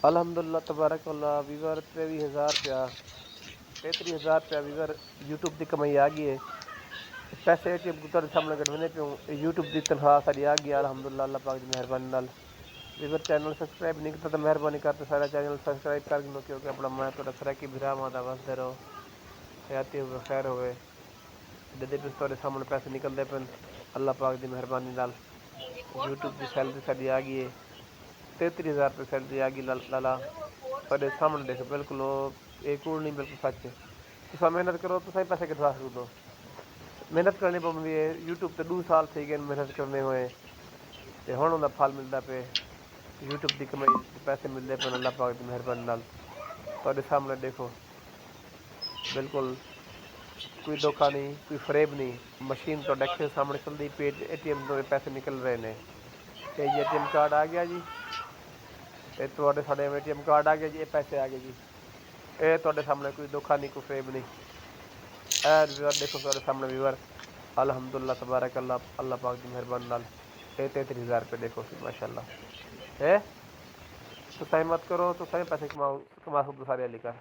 अल्हम्दुलिल्लाह तबारकल्लाह वीवर 23,000 रुपया 33,000 रुपया वीवर यूट्यूब की कमाई आ गई है। पैसे एटीएम को तेरे सामने कटवाने पे यूट्यूब की तनख्वाह सारी आ गई अल्हम्दुलिल्लाह अल्लाह पाक की मेहरबानी नाल। वीवर चैनल सब्सक्राइब नहीं करता तो मेहरबानी करते सारा चैनल सब्सक्राइब कर लो क्योंकि अपना मैं तो सराकी बिरा माता वसदे रहो हयाती हुए खैर होवे जदे भी तेरे सामने पैसे निकलते पे अल्लाह पाक की मेहरबानी नाल। यूट्यूब की सैलरी सारी आ गई है 33,000 रुपये सैलरी आ गई लाला तेरे सामने देख बिल्कुल एक कूड़ नहीं बिल्कुल सच है। तुसा मेहनत करो तो सही पैसे कितवा सकते हो। मेहनत करनी पौंदी है यूट्यूब ते 2 साल थी गए मेहनत करने हुए ते हुण उहदा फल मिलता पे यूट्यूब की कमाई पैसे मिलते पे अल्लाह पाक की मेहरबानी नाल। तुहाडे सामने देखो बिल्कुल कोई धोखा नहीं कोई फरेब नहीं मशीन तो अखे के सामने चलती पे एटीएम तो पैसे निकल रहे हैं। ये एटीएम कार्ड आ गया जी ये तुहाडे साडे एटीएम कार्ड आ गया जी ये पैसे आ गए जी ये तुहाडे सामने कोई धोखा नहीं कोई फरेब नहीं। ए व्यूअर देखो तुहाडे सामने व्यूअर अल्हम्दुलिल्लाह तबारक अल्लाह अल्लाह पाक की मेहरबानी नाल 33,000 रुपये देखो सी माशाल्लाह है। तो सही मत करो तो सही पैसे कमाओ कमा सकते सारे अली कर